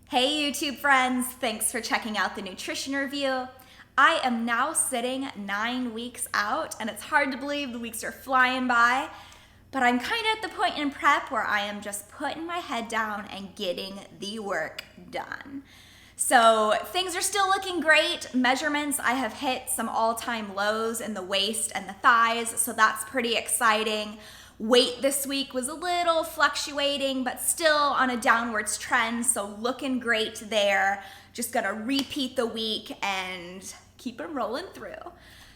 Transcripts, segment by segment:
Hey YouTube friends, thanks for checking out the nutrition review. I am now sitting 9 weeks out and it's hard to believe the weeks are flying by, but I'm kind of at the point in prep where I am just putting my head down and getting the work done. So things are still looking great. Measurements, I have hit some all-time lows in the waist and the thighs, so that's pretty exciting. Weight this week was a little fluctuating, but still on a downwards trend, so looking great there. Just gonna repeat the week and keep them rolling through.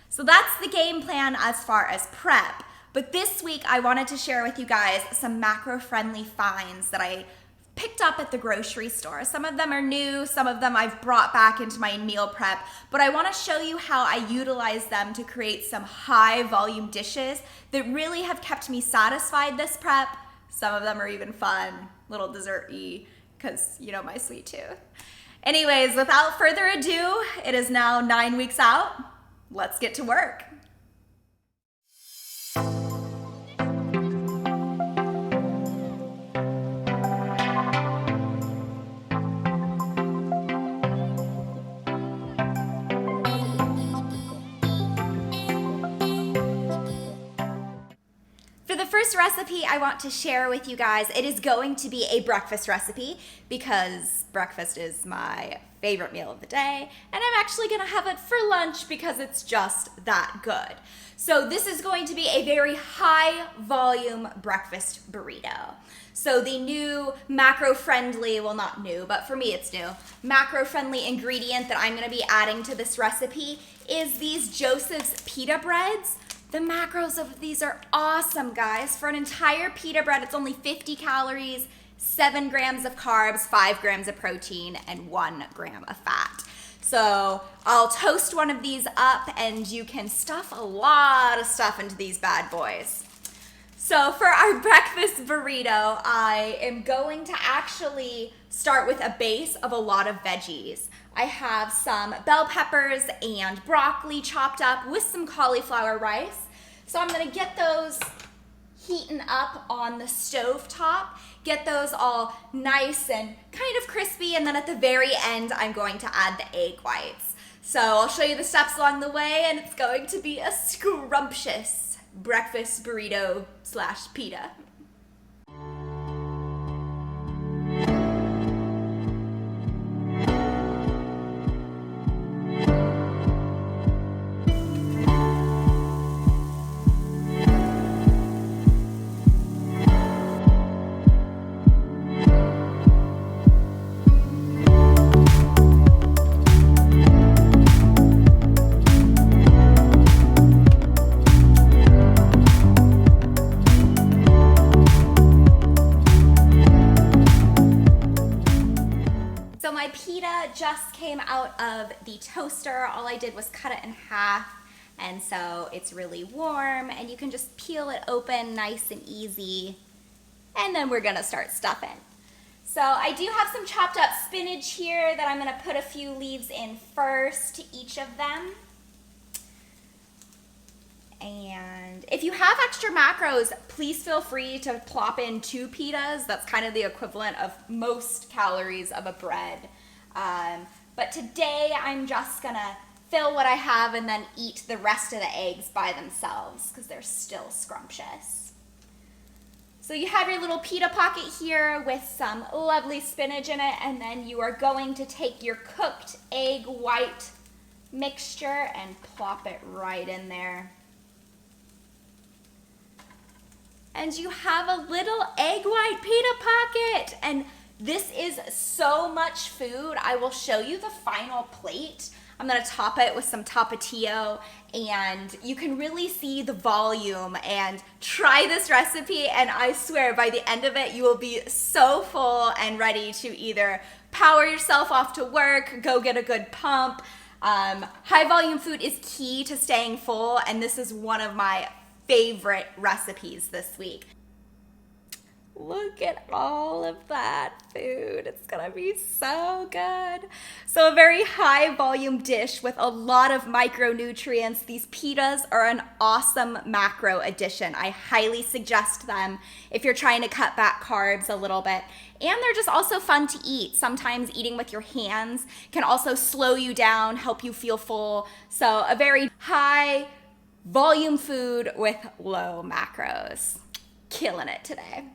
So that's the game plan as far as prep. But this week I wanted to share with you guys some macro-friendly finds that I picked up at the grocery store. Some of them are new, some of them I've brought back into my meal prep, but I want to show you how I utilize them to create some high volume dishes that really have kept me satisfied this prep. Some of them are even fun, little dessert-y, because you know my sweet tooth. Anyways, without further ado, it is now 9 weeks out. Let's get to work. For the first recipe I want to share with you guys, it is going to be a breakfast recipe because breakfast is my favorite meal of the day, and I'm actually gonna have it for lunch because it's just that good. So this is going to be a very high volume breakfast burrito. So the new macro-friendly, well not new, but for me it's new, macro-friendly ingredient that I'm gonna be adding to this recipe is these Joseph's pita breads. The macros of these are awesome, guys. For an entire pita bread, it's only 50 calories, 7 grams of carbs, 5 grams of protein, and 1 gram of fat. So I'll toast one of these up and you can stuff a lot of stuff into these bad boys. So for our breakfast burrito, I am going to actually start with a base of a lot of veggies. I have some bell peppers and broccoli chopped up with some cauliflower rice. So I'm gonna get those heating up on the stove top, get those all nice and kind of crispy, and then at the very end, I'm going to add the egg whites. So I'll show you the steps along the way, and it's going to be a scrumptious breakfast burrito / pita. My pita just came out of the toaster. All I did was cut it in half, and so it's really warm, and you can just peel it open nice and easy, and then we're gonna start stuffing. So I do have some chopped up spinach here that I'm gonna put a few leaves in first to each of them. And if you have extra macros, please feel free to plop in 2 pitas. That's kind of the equivalent of most calories of a bread. But today I'm just gonna fill what I have and then eat the rest of the eggs by themselves because they're still scrumptious. So you have your little pita pocket here with some lovely spinach in it, and then you are going to take your cooked egg white mixture and plop it right in there. And you have a little egg white pita pocket. And this is so much food. I will show you the final plate. I'm gonna top it with some tapatio, and you can really see the volume. And try this recipe, and I swear by the end of it, you will be so full and ready to either power yourself off to work, go get a good pump. High volume food is key to staying full, and this is one of my favorite recipes this week. Look at all of that food. It's gonna be so good. So a very high volume dish with a lot of micronutrients. These pitas are an awesome macro addition. I highly suggest them if you're trying to cut back carbs a little bit. And they're just also fun to eat. Sometimes eating with your hands can also slow you down, help you feel full. So a very high volume food with low macros. Killing it today.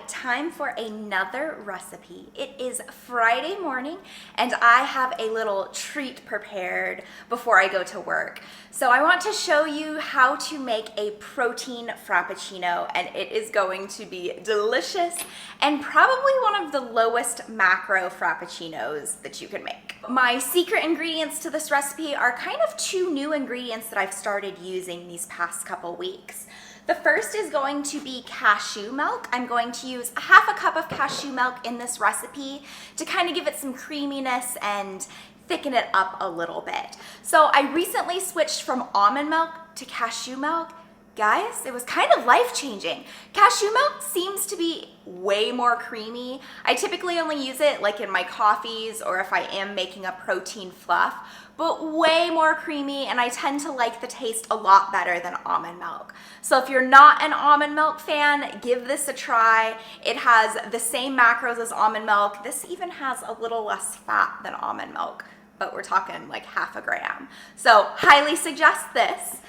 Time for another recipe. It is Friday morning and I have a little treat prepared before I go to work. So I want to show you how to make a protein frappuccino, and it is going to be delicious and probably one of the lowest macro frappuccinos that you can make. My secret ingredients to this recipe are kind of two new ingredients that I've started using these past couple weeks. The first is going to be cashew milk. I'm going to use half a cup of cashew milk in this recipe to kind of give it some creaminess and thicken it up a little bit. So I recently switched from almond milk to cashew milk. Guys, it was kind of life-changing. Cashew milk seems to be way more creamy. I typically only use it like in my coffees or if I am making a protein fluff, but way more creamy, and I tend to like the taste a lot better than almond milk. So if you're not an almond milk fan, give this a try. It has the same macros as almond milk. This even has a little less fat than almond milk, but we're talking like half a gram. So highly suggest this.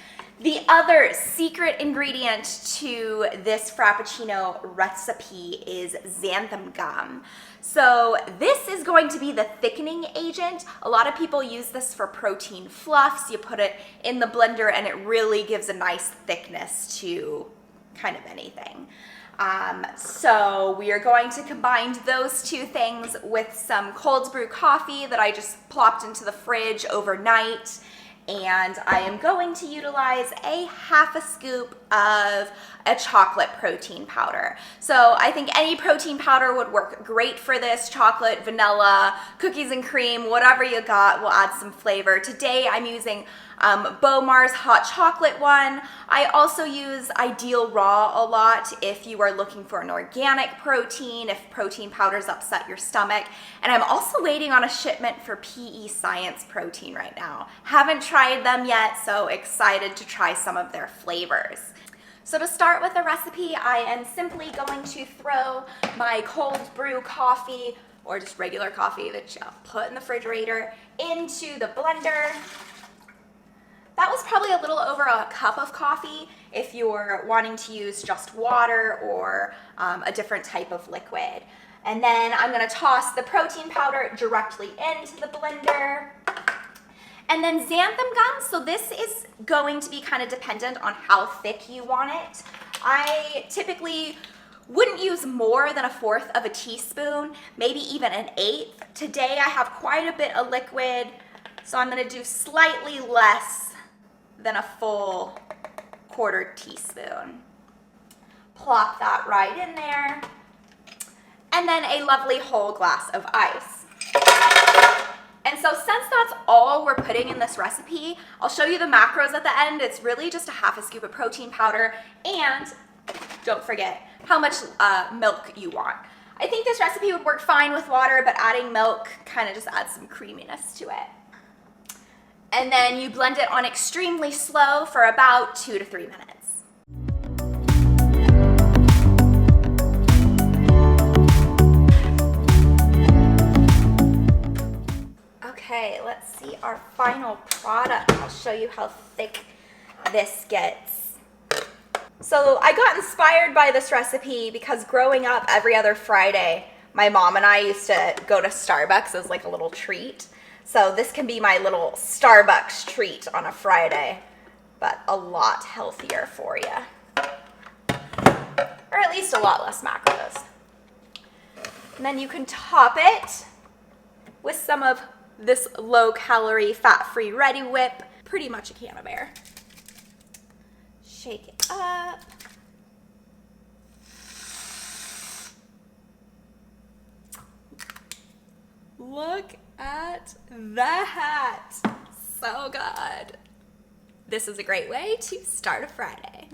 The other secret ingredient to this Frappuccino recipe is xanthan gum. So this is going to be the thickening agent. A lot of people use this for protein fluffs. You put it in the blender and it really gives a nice thickness to kind of anything. So we are going to combine those two things with some cold brew coffee that I just plopped into the fridge overnight. And I am going to utilize a half a scoop of a chocolate protein powder. So I think any protein powder would work great for this. Chocolate, vanilla, cookies and cream, whatever you got will add some flavor. Today I'm using Bomar's hot chocolate one. I also use Ideal Raw a lot if you are looking for an organic protein, if protein powders upset your stomach. And I'm also waiting on a shipment for PE Science protein right now. Haven't tried them yet, so excited to try some of their flavors. So to start with the recipe, I am simply going to throw my cold brew coffee, or just regular coffee that you put in the refrigerator, into the blender. That was probably a little over a cup of coffee if you're wanting to use just water or a different type of liquid. And then I'm gonna toss the protein powder directly into the blender. And then xanthan gum, so this is going to be kind of dependent on how thick you want it. I typically wouldn't use more than 1/4 of a teaspoon, maybe even 1/8. Today I have quite a bit of liquid, so I'm gonna do slightly less than a full 1/4 teaspoon. Plop that right in there. And then a lovely whole glass of ice. And so since that's all we're putting in this recipe, I'll show you the macros at the end. It's really just a half a scoop of protein powder, and don't forget how much milk you want. I think this recipe would work fine with water, but adding milk kind of just adds some creaminess to it. And then you blend it on extremely slow for about 2 to 3 minutes. Okay, let's see our final product. I'll show you how thick this gets. So I got inspired by this recipe because growing up every other Friday, my mom and I used to go to Starbucks as like a little treat. So this can be my little Starbucks treat on a Friday, but a lot healthier for you. Or at least a lot less macros. And then you can top it with some of this low-calorie, fat-free Ready Whip, pretty much a can of air. Shake it up. Look at that. So good. This is a great way to start a Friday.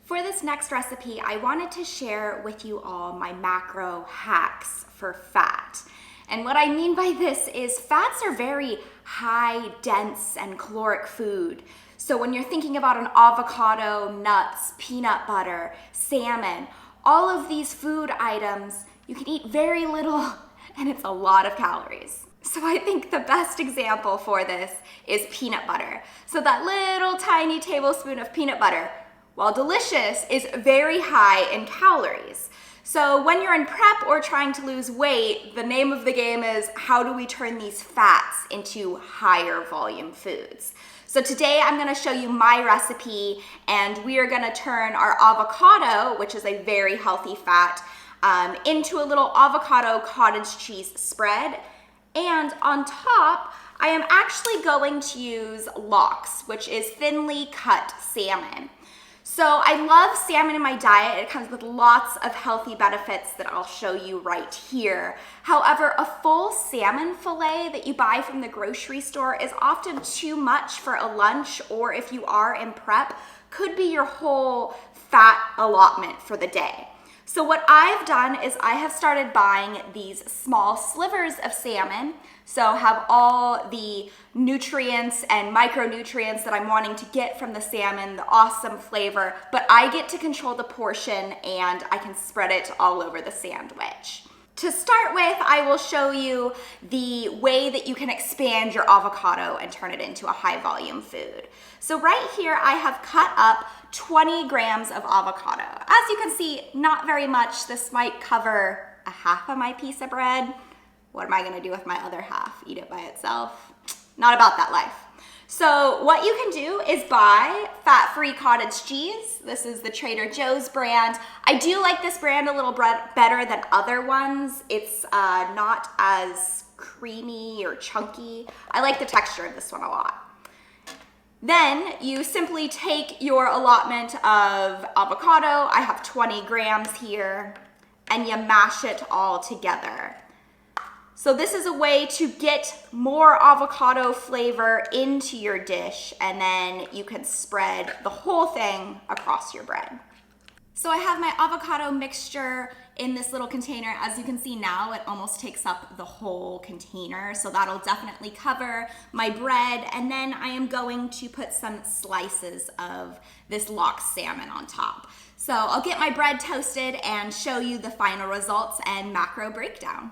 For this next recipe, I wanted to share with you all my macro hacks for fat. And what I mean by this is fats are very high, dense, and caloric food. So when you're thinking about an avocado, nuts, peanut butter, salmon, all of these food items, you can eat very little and it's a lot of calories. So I think the best example for this is peanut butter. So that little tiny tablespoon of peanut butter, while delicious, is very high in calories. So when you're in prep or trying to lose weight, the name of the game is how do we turn these fats into higher volume foods? So today I'm gonna show you my recipe, and we are gonna turn our avocado, which is a very healthy fat, into a little avocado cottage cheese spread. And on top, I am actually going to use lox, which is thinly cut salmon. So I love salmon in my diet. It comes with lots of healthy benefits that I'll show you right here. However, a full salmon fillet that you buy from the grocery store is often too much for a lunch, or if you are in prep, could be your whole fat allotment for the day. So what I've done is I have started buying these small slivers of salmon, so have all the nutrients and micronutrients that I'm wanting to get from the salmon, the awesome flavor, but I get to control the portion and I can spread it all over the sandwich. To start with, I will show you the way that you can expand your avocado and turn it into a high volume food. So right here, I have cut up 20 grams of avocado. As you can see, not very much. This might cover a half of my piece of bread. What am I gonna do with my other half? Eat it by itself? Not about that life. So what you can do is buy fat-free cottage cheese. This is the Trader Joe's brand. I do like this brand a little better than other ones. It's not as creamy or chunky. I like the texture of this one a lot. Then you simply take your allotment of avocado, I have 20 grams here, and you mash it all together. So this is a way to get more avocado flavor into your dish, and then you can spread the whole thing across your bread. So I have my avocado mixture in this little container. As you can see now, it almost takes up the whole container, so that'll definitely cover my bread. And then I am going to put some slices of this lox salmon on top. So I'll get my bread toasted and show you the final results and macro breakdown.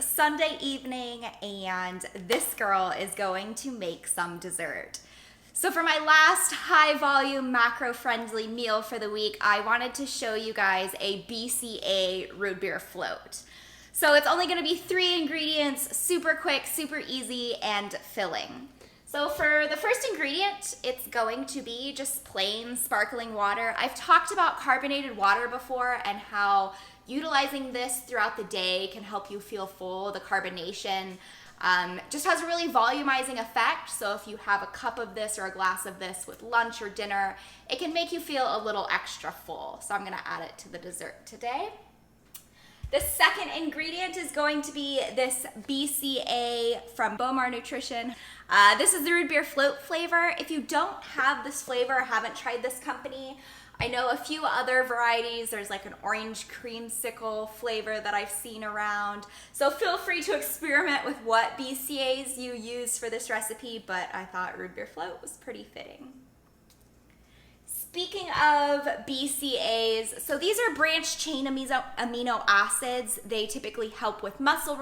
Sunday evening, and this girl is going to make some dessert. So for my last high volume macro friendly meal for the week, I wanted to show you guys a BCAA root beer float. So it's only gonna be 3 ingredients, super quick, super easy, and filling. So for the first ingredient, it's going to be just plain sparkling water. I've talked about carbonated water before and how utilizing this throughout the day can help you feel full. The carbonation just has a really volumizing effect. So if you have a cup of this or a glass of this with lunch or dinner, it can make you feel a little extra full. So I'm gonna add it to the dessert today. The second ingredient is going to be this BCAA from Bomar Nutrition. This is the root beer float flavor. If you don't have this flavor or haven't tried this company, I know a few other varieties. There's like an orange creamsicle flavor that I've seen around. So feel free to experiment with what BCAAs you use for this recipe, but I thought root beer float was pretty fitting. Speaking of BCAAs, so these are branched chain amino acids. They typically help with muscle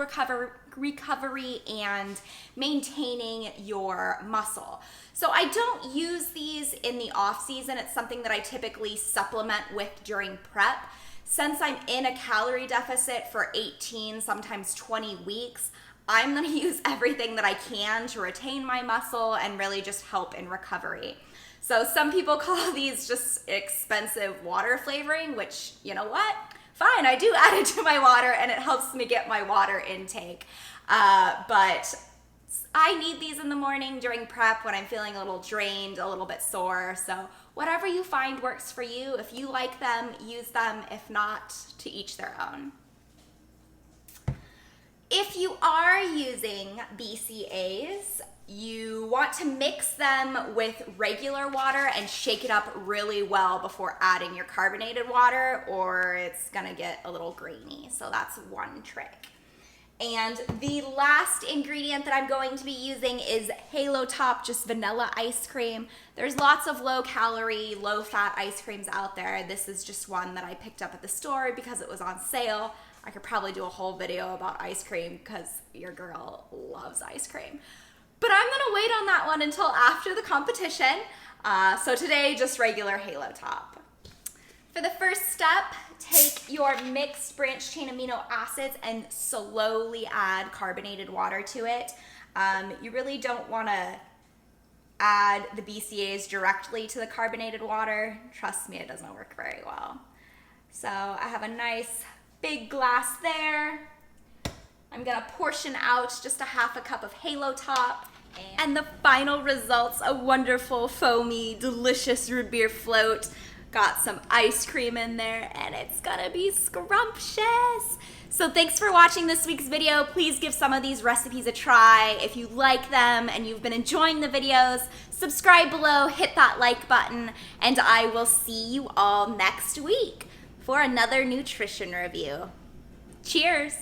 recovery and maintaining your muscle. So I don't use these in the off season. It's something that I typically supplement with during prep. Since I'm in a calorie deficit for 18, sometimes 20 weeks, I'm gonna use everything that I can to retain my muscle and really just help in recovery. So some people call these just expensive water flavoring, which, you know what? Fine, I do add it to my water and it helps me get my water intake. But I need these in the morning during prep when I'm feeling a little drained, a little bit sore. So whatever you find works for you. If you like them, use them. If not, to each their own. If you are using BCAAs, you want to mix them with regular water and shake it up really well before adding your carbonated water, or it's gonna get a little grainy. So that's one trick. And the last ingredient that I'm going to be using is Halo Top, just vanilla ice cream. There's lots of low calorie, low fat ice creams out there. This is just one that I picked up at the store because it was on sale. I could probably do a whole video about ice cream because your girl loves ice cream. But I'm gonna wait on that one until after the competition. So today, just regular Halo Top. For the first step, take your mixed branched chain amino acids and slowly add carbonated water to it. You really don't wanna add the BCAAs directly to the carbonated water. Trust me, it doesn't work very well. So I have a nice big glass there. I'm gonna portion out just a half a cup of Halo Top. And the final results, a wonderful, foamy, delicious root beer float. Got some ice cream in there and it's gonna be scrumptious. So thanks for watching this week's video. Please give some of these recipes a try. If you like them and you've been enjoying the videos, subscribe below, hit that like button, and I will see you all next week for another nutrition review. Cheers!